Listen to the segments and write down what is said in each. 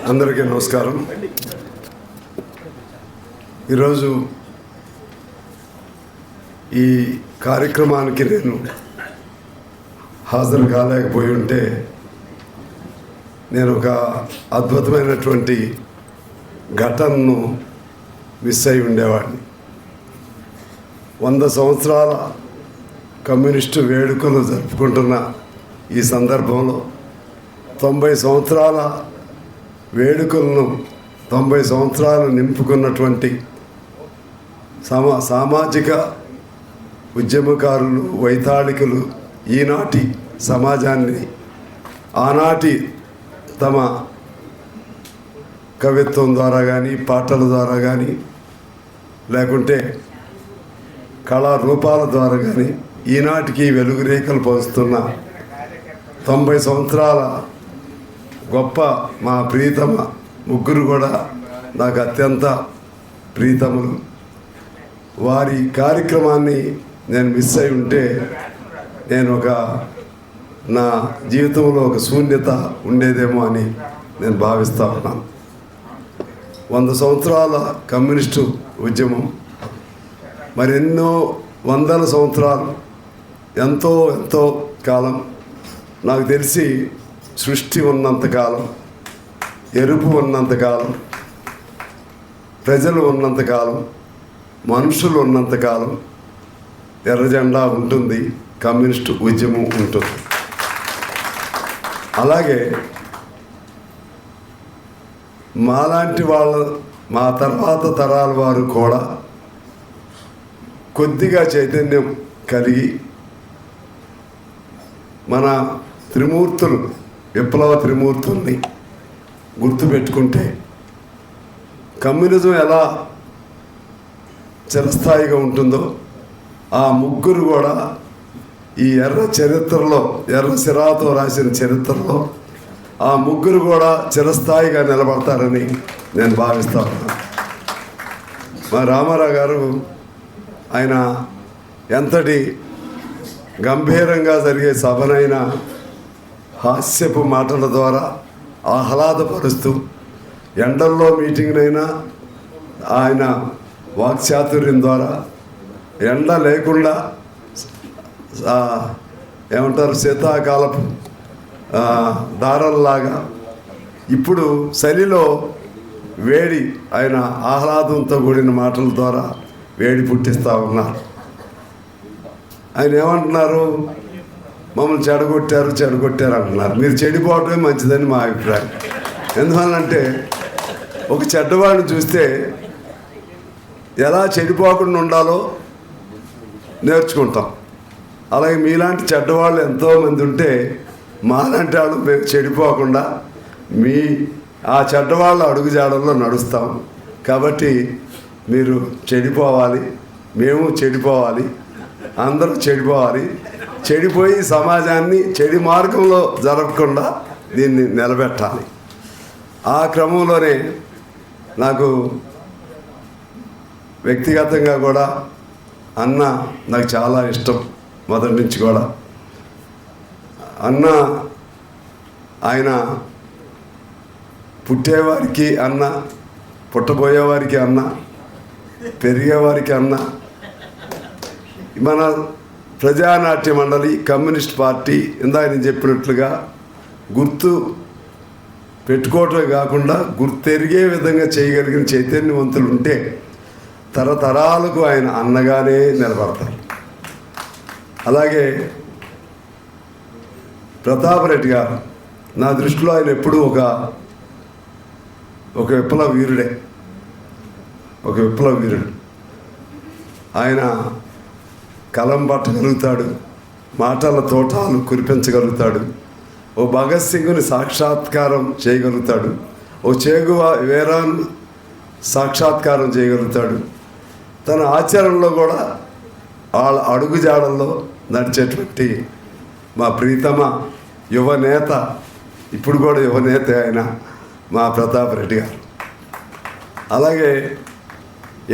అందరికీ నమస్కారం. ఈరోజు ఈ కార్యక్రమానికి నేను హాజరు కాలేకపోయి ఉంటే నేను ఒక అద్భుతమైనటువంటి ఘటనను మిస్ అయి ఉండేవాడిని. 100 సంవత్సరాల కమ్యూనిస్టు వేడుకలు జరుపుకుంటున్న ఈ సందర్భంలో 90 సంవత్సరాల వేడుకలను 90 సంవత్సరాలు నింపుకున్నటువంటి సామాజిక ఉద్యమకారులు, వైతాళికులు ఈనాటి సమాజాన్ని ఆనాటి తమ కవిత్వం ద్వారా కానీ, పాటల ద్వారా కానీ, లేకుంటే కళారూపాల ద్వారా కానీ ఈనాటికి వెలుగురేఖలు పంచుతున్న 90 సంవత్సరాల గొప్ప మా ప్రీతమ ముగ్గురు కూడా నాకు అత్యంత ప్రీతములు. వారి కార్యక్రమాన్ని నేను మిస్ అయి ఉంటే నేను నా జీవితంలో ఒక శూన్యత ఉండేదేమో అని నేను భావిస్తూ ఉన్నాను. 100 సంవత్సరాల కమ్యూనిస్టు ఉద్యమం మరెన్నో వందల సంవత్సరాలు, ఎంతో ఎంతో కాలం, నాకు తెలిసి సృష్టి ఉన్నంతకాలం, ఎరుపు ఉన్నంతకాలం, ప్రజలు ఉన్నంతకాలం, మనుషులు ఉన్నంతకాలం ఎర్రజెండా ఉంటుంది, కమ్యూనిస్టు ఉద్యమం ఉంటుంది. అలాగే మాలాంటి మా తర్వాత తరాల వారు కూడా కొద్దిగా చైతన్యం కలిగి మన త్రిమూర్తులు, విప్లవ త్రిమూర్తుల్ని గుర్తుపెట్టుకుంటే కమ్యూనిజం ఎలా చిరస్థాయిగా ఉంటుందో ఆ ముగ్గురు కూడా ఈ ఎర్ర సిరాతో రాసిన చరిత్రలో ఆ ముగ్గురు కూడా చిరస్థాయిగా నిలబడతారని నేను భావిస్తా ఉన్నాను. మా రామారావు గారు ఆయన ఎంతటి గంభీరంగా జరిగే సభనైనా హాస్యపు మాటల ద్వారా ఆహ్లాదపరుస్తూ, ఎండల్లో మీటింగ్నైనా ఆయన వాక్చాతుర్యం ద్వారా ఎండ లేకుండా ఏమంటారు శీతాకాలపు దారల్లాగా ఇప్పుడు చలిలో వేడి ఆయన ఆహ్లాదంతో కూడిన మాటల ద్వారా వేడి పుట్టిస్తూ ఉన్నారు. ఆయన ఏమంటున్నారు, మమ్మల్ని చెడగొట్టారు అంటున్నారు. మీరు చెడిపోవటమే మంచిదని మా అభిప్రాయం. ఎందువల్లంటే ఒక చెడ్డవాడిని చూస్తే ఎలా చెడిపోకుండా ఉండాలో నేర్చుకుంటాం. అలాగే మీలాంటి చెడ్డవాళ్ళు ఎంతోమంది ఉంటే మాలాంటి వాళ్ళు మేము చెడిపోకుండా ఆ చెడ్డవాళ్ళ అడుగుజాడల్లో నడుస్తాం. కాబట్టి మీరు చెడిపోవాలి, మేము చెడిపోవాలి, అందరూ చెడిపోవాలి. చెడిపోయి సమాజాన్ని చెడి మార్గంలో జరగకుండా దీన్ని నిలబెట్టాలి. ఆ క్రమంలోనే నాకు వ్యక్తిగతంగా కూడా అన్న నాకు చాలా ఇష్టం. మొదటి నుంచి కూడా అన్న, ఆయన పుట్టేవారికి అన్న, పుట్టబోయేవారికి అన్న, పెరిగేవారికి అన్న. మన ప్రజానాట్య మండలి కమ్యూనిస్ట్ పార్టీ ఇందాక నేను చెప్పినట్లుగా గుర్తు పెట్టుకోవటమే కాకుండా గుర్తెరిగే విధంగా చేయగలిగిన చైతన్యవంతులు ఉంటే తరతరాలకు ఆయన అన్నగానే నిలబడతారు. అలాగే ప్రతాపరెడ్డి గారు నా దృష్టిలో ఆయన ఎప్పుడూ ఒక విప్లవ వీరుడు. ఆయన కలం పట్టగలుగుతాడు, మాటల తోటాలు కురిపించగలుగుతాడు, ఓ భగత్ సింగ్ని సాక్షాత్కారం చేయగలుగుతాడు, ఓ వేరాను సాక్షాత్కారం చేయగలుగుతాడు. తన ఆచరణలో కూడా వాళ్ళ అడుగుజాడల్లో నడిచేటువంటి మా ప్రీతమ యువనేత, ఇప్పుడు కూడా యువనేత ఆయన మా ప్రతాపరెడ్డి గారు. అలాగే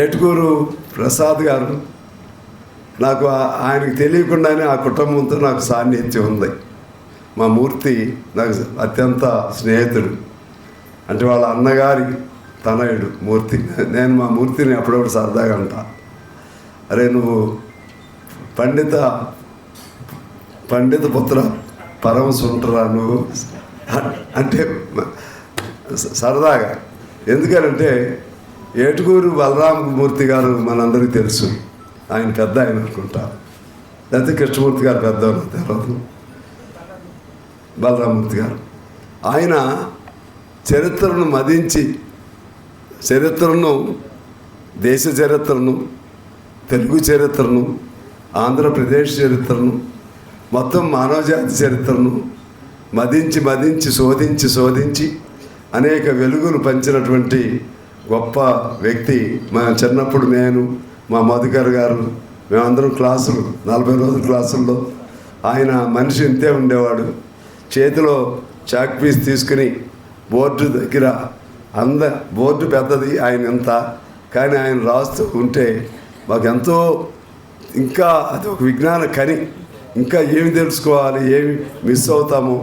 ఏటుకూరు ప్రసాద్ గారు, నాకు ఆయనకు తెలియకుండానే ఆ కుటుంబంతో నాకు సాన్నిహిత్యం ఉంది. మా మూర్తి నాకు అత్యంత స్నేహితుడు. అంటే వాళ్ళ అన్నగారి తనయుడు మూర్తి. నేను మా మూర్తిని అప్పుడప్పుడు సరదాగా అంటా, అరే నువ్వు పండిత పుత్ర పరమ సుంటరా నువ్వు అంటే సరదాగా. ఎందుకనంటే ఏటుకూరు బలరామమూర్తి గారు మనందరికీ తెలుసు, ఆయన పెద్ద ఆయన అనుకుంటా, లేకపోతే కృష్ణమూర్తి గారు పెద్ద తెలియదు. బలరామమూర్తి గారు ఆయన చరిత్రను మదించి, చరిత్రను, దేశ చరిత్రను, తెలుగు చరిత్రను, ఆంధ్రప్రదేశ్ చరిత్రను, మొత్తం మానవజాతి చరిత్రను మదించి శోధించి అనేక వెలుగులు పంచినటువంటి గొప్ప వ్యక్తి. మా చిన్నప్పుడు నేను, మా మధుకర్ గారు, మేమందరం క్లాసులు 40 రోజుల క్లాసుల్లో ఆయన మనిషి ఇంతే ఉండేవాడు. చేతిలో చాక్ పీస్ తీసుకుని బోర్డు దగ్గర బోర్డు పెద్దది, ఆయన ఎంత, కానీ ఆయన రాస్తూ ఉంటే మాకెంతో, ఇంకా అది ఒక విజ్ఞాన కని, ఇంకా ఏమి తెలుసుకోవాలి, ఏమి మిస్ అవుతాము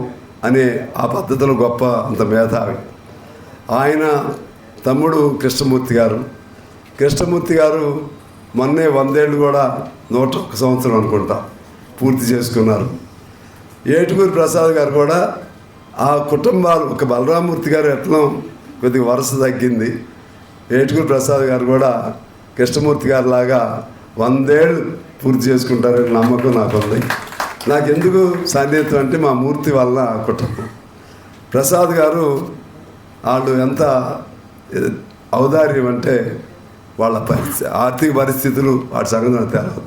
అనే ఆ పద్ధతిలో గొప్ప, అంత మేధావి. ఆయన తమ్ముడు కృష్ణమూర్తి గారు మొన్నే 100 ఏళ్ళు కూడా 101 సంవత్సరం అనుకుంటా పూర్తి చేసుకున్నారు. ఏటుకూరి ప్రసాద్ గారు కూడా ఆ కుటుంబాలు, ఒక బలరామమూర్తి గారు ఎట్లా కొద్దిగా వరుస తగ్గింది, ఏటుకూరి ప్రసాద్ గారు కూడా కృష్ణమూర్తి గారు లాగా 100 ఏళ్ళు పూర్తి చేసుకుంటారని నమ్మకం నాకు ఉంది. నాకెందుకు సాన్నిహిత్యం అంటే మా మూర్తి వల్ల కుటుంబం. ప్రసాద్ గారు వాళ్ళు ఎంత ఔదార్యం అంటే వాళ్ళ ఆర్థిక పరిస్థితులు వాటి సంగతి నాకు తెలియదు.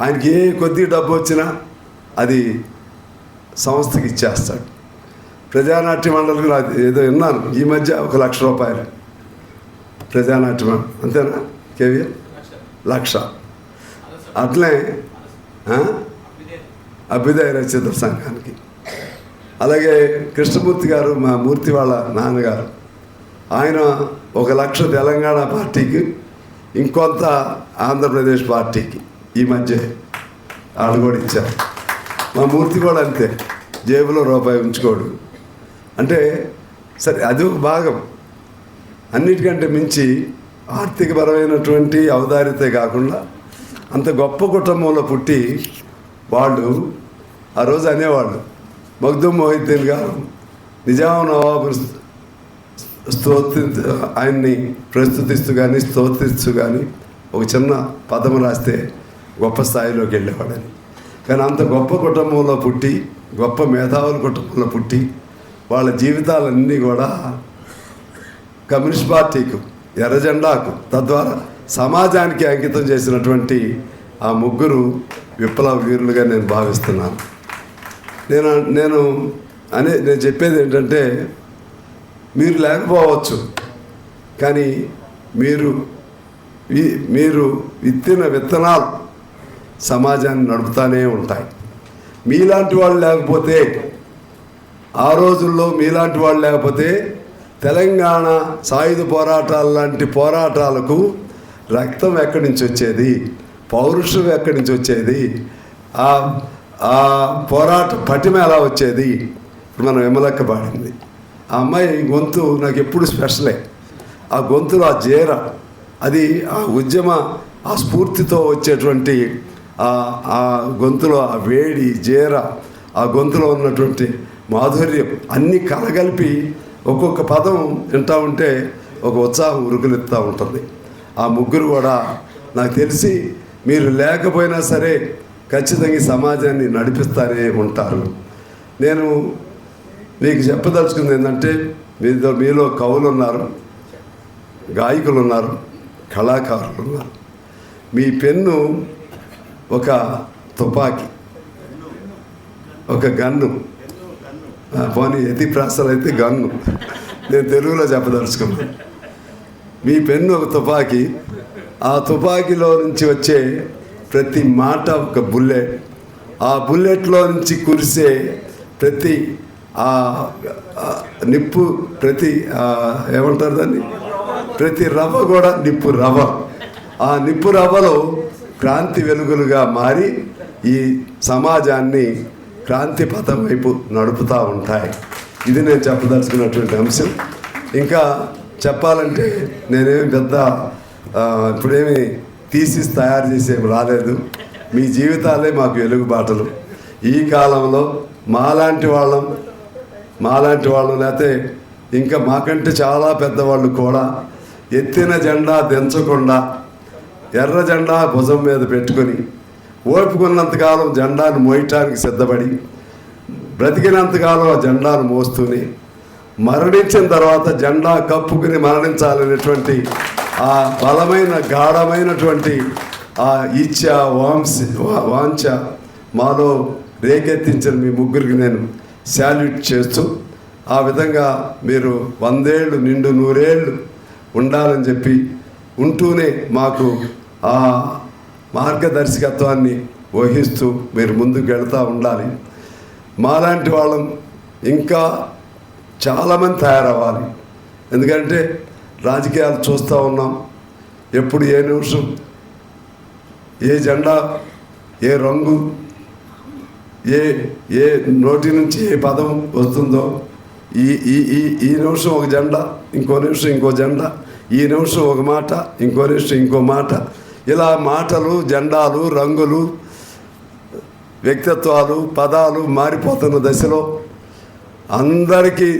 ఆయనకి ఏ కొద్ది డబ్బు వచ్చినా అది సంస్థకి ఇచ్చేస్తాడు. ప్రజానాట్య మండలికి నాకు ఏదో విన్నాను ఈ మధ్య 1 లక్ష రూపాయలు ప్రజానాట్య మండలి, అంతేనా కేవీ? 1 లక్ష. అట్లే అభ్యుదయ రచయితల సంఘానికి. అలాగే కృష్ణమూర్తి గారు, మా మూర్తి వాళ్ళ నాన్నగారు, ఆయన 1 లక్ష తెలంగాణ పార్టీకి, ఇంకొంత ఆంధ్రప్రదేశ్ పార్టీకి ఈ మధ్య వాళ్ళు కూడా ఇచ్చారు. మా మూర్తి కూడా అంతే, జేబులో రూపాయి ఉంచుకోడు. అంటే సరే, అది ఒక భాగం. అన్నిటికంటే మించి ఆర్థికపరమైనటువంటి ఔదార్యతే కాకుండా అంత గొప్ప కుటుంబంలో పుట్టి వాళ్ళు ఆ రోజు అనేవాళ్ళు, మగ్దుమ్ మొహిద్దీన్ గారు నిజాం నవాబు ఆయన్ని ప్రస్తుతిస్తూ కానీ స్తోత్రిస్తూ కానీ ఒక చిన్న పదం రాస్తే గొప్ప స్థాయిలోకి వెళ్ళేవాడని. కానీ అంత గొప్ప కుటుంబంలో పుట్టి, గొప్ప మేధావుల కుటుంబంలో పుట్టి, వాళ్ళ జీవితాలన్నీ కూడా కమ్యూనిస్ట్ పార్టీకు, ఎర్రజెండాకు, తద్వారా సమాజానికి అంకితం చేసినటువంటి ఆ ముగ్గురు విప్లవ వీరులుగా నేను భావిస్తున్నాను. నేను చెప్పేది ఏంటంటే, మీరు లేకపోవచ్చు, కానీ మీరు విత్తిన విత్తనాలు సమాజాన్ని నడుపుతానే ఉంటాయి. మీలాంటి వాళ్ళు లేకపోతే, ఆ రోజుల్లో మీలాంటి వాళ్ళు లేకపోతే తెలంగాణ సాయుధ పోరాటాల లాంటి పోరాటాలకు రక్తం ఎక్కడి నుంచి వచ్చేది, పౌరుషం ఎక్కడి నుంచి వచ్చేది, ఆ పోరాట పటిమ ఎలా వచ్చేది? ఇప్పుడు మనం విమలక్క పాడింది, ఆ అమ్మాయి గొంతు నాకు ఎప్పుడు స్పెషలే. ఆ గొంతులో ఆ జీర, అది ఆ ఉద్యమ ఆ స్ఫూర్తితో వచ్చేటువంటి ఆ గొంతులో ఆ వేడి జీర, ఆ గొంతులో ఉన్నటువంటి మాధుర్యం అన్నీ కలగలిపి ఒక్కొక్క పదం వింటూ ఉంటే ఒక ఉత్సాహం ఉరుకులెత్తుతూ ఉంటుంది. ఆ ముగ్గురు కూడా నాకు తెలిసి మీరు లేకపోయినా సరే ఖచ్చితంగా ఈ సమాజాన్ని నడిపిస్తూనే ఉంటారు. నేను మీకు చెప్పదలుచుకుంది ఏంటంటే, మీలో కవులు ఉన్నారు, గాయకులు ఉన్నారు, కళాకారులు ఉన్నారు. మీ పెన్ను ఒక తుపాకీ, ఒక గన్ను, పోనీ ఎతి ప్రాసలు అయితే గన్ను, నేను తెలుగులో చెప్పదలుచుకున్నాను. మీ పెన్ను ఒక తుపాకీ, ఆ తుపాకీలో నుంచి వచ్చే ప్రతి మాట ఒక బుల్లెట్, ఆ బుల్లెట్లో నుంచి కురిసే ప్రతి నిప్పు, ప్రతి ఏమంటారు దాన్ని, ప్రతి రవ్వ కూడా నిప్పు రవ్వ. ఆ నిప్పు రవ్వలో క్రాంతి వెలుగులుగా మారి ఈ సమాజాన్ని క్రాంతి పథం వైపు నడుపుతూ ఉంటాయి. ఇది నేను చెప్పదలుచుకున్నటువంటి అంశం. ఇంకా చెప్పాలంటే నేనేమి పెద్ద ఇప్పుడేమి థీసిస్ తయారు చేసేమి రాలేదు. మీ జీవితాలే మాకు వెలుగుబాటలు. ఈ కాలంలో మాలాంటి వాళ్ళం లేకపోతే ఇంకా మాకంటే చాలా పెద్దవాళ్ళు కూడా ఎత్తిన జెండా దించకుండా ఎర్ర జెండా భుజం మీద పెట్టుకొని ఓపుకున్నంతకాలం జెండాను మోయటానికి సిద్ధపడి బ్రతికినంతకాలం ఆ జెండాను మోస్తూనే మరణించిన తర్వాత జెండా కప్పుకుని మరణించాలనేటువంటి ఆ బలమైన గాఢమైనటువంటి ఆ ఇచ్చ వాంఛ మాలో రేకెత్తించిన మీ ముగ్గురికి నేను శాల్యూట్ చేస్తూ ఆ విధంగా మీరు 100 ఏళ్ళు నిండు 100 ఏళ్ళు ఉండాలని చెప్పి ఉంటూనే మాకు ఆ మార్గదర్శకత్వాన్ని వహిస్తూ మీరు ముందుకు వెళ్తూ ఉండాలి. మాలాంటి వాళ్ళం ఇంకా చాలామంది తయారవ్వాలి. ఎందుకంటే రాజకీయాలు చూస్తూ ఉన్నాం. ఎప్పుడు ఏ నిమిషం ఏ జెండా ఏ రంగు ఏ నోటి నుంచి ఏ పదం వస్తుందో ఈ నిమిషం ఒక జెండా, ఇంకో నిమిషం ఇంకో జెండా, ఈ నిమిషం ఒక మాట, ఇంకో నిమిషం ఇంకో మాట, ఇలా మాటలు, జెండాలు, రంగులు, వ్యక్తిత్వాలు, పదాలు మారిపోతున్న దశలో అందరికీ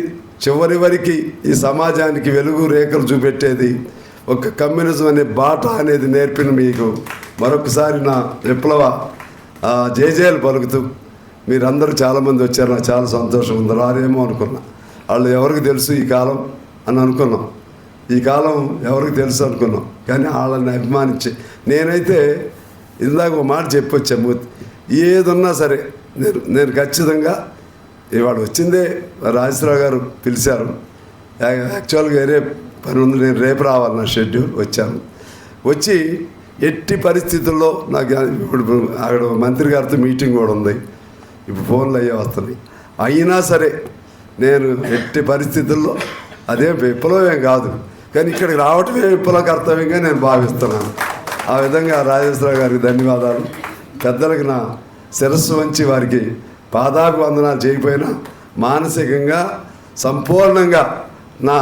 చివరి వరకు ఈ సమాజానికి వెలుగు రేఖలు చూపెట్టేది ఒక కమ్యూనిజం అనే బాట అనేది నేర్పిన మీకు మరొకసారి నా విప్లవ జయజయలు పలుకుతూ మీరందరూ చాలామంది వచ్చారు. నాకు చాలా సంతోషం ఉంది. రారేమో అనుకున్నా. వాళ్ళు ఎవరికి తెలుసు ఈ కాలం అని అనుకున్నాం. ఈ కాలం ఎవరికి తెలుసు అనుకున్నాం. కానీ వాళ్ళని అభిమానించి నేనైతే ఇందాక ఒక మాట చెప్పొచ్చాము. ఏదున్నా సరే నేను ఖచ్చితంగా ఇవాడు వచ్చిందే రాజేశ్వరరావు గారు పిలిచారు. యాక్చువల్గా వేరే పని ఉంది, నేను రేపు రావాలి, నా షెడ్యూల్. వచ్చాను. వచ్చి ఎట్టి పరిస్థితుల్లో నాకు ఇప్పుడు అక్కడ మంత్రి గారితో మీటింగ్ కూడా ఉంది. ఇప్పుడు ఫోన్లు అయ్యే వస్తున్నాయి. అయినా సరే నేను ఎట్టి పరిస్థితుల్లో అదే విప్లవం కాదు, కానీ ఇక్కడికి రావటమే విప్లవ కర్తవ్యంగా నేను భావిస్తున్నాను. ఆ విధంగా రాజేశ్వరరావు గారికి ధన్యవాదాలు. పెద్దలకు నా శిరస్సు వంచి వారికి పాదాభివందనాలు చేయకపోయినా మానసికంగా సంపూర్ణంగా నా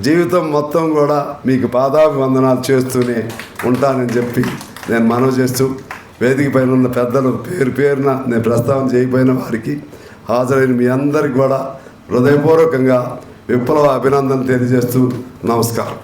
జీవితం మొత్తం కూడా మీకు పాదాభివందనాలు చేస్తూనే ఉంటానని చెప్పి నేను మనవి చేస్తూ వేదిక పైన ఉన్న పెద్దలు పేరున నేను ప్రస్తావన చేయకపోయిన వారికి హాజరైన మీ అందరికి కూడా హృదయపూర్వకంగా విప్లవ అభినందనలు తెలియజేస్తూ నమస్కారం.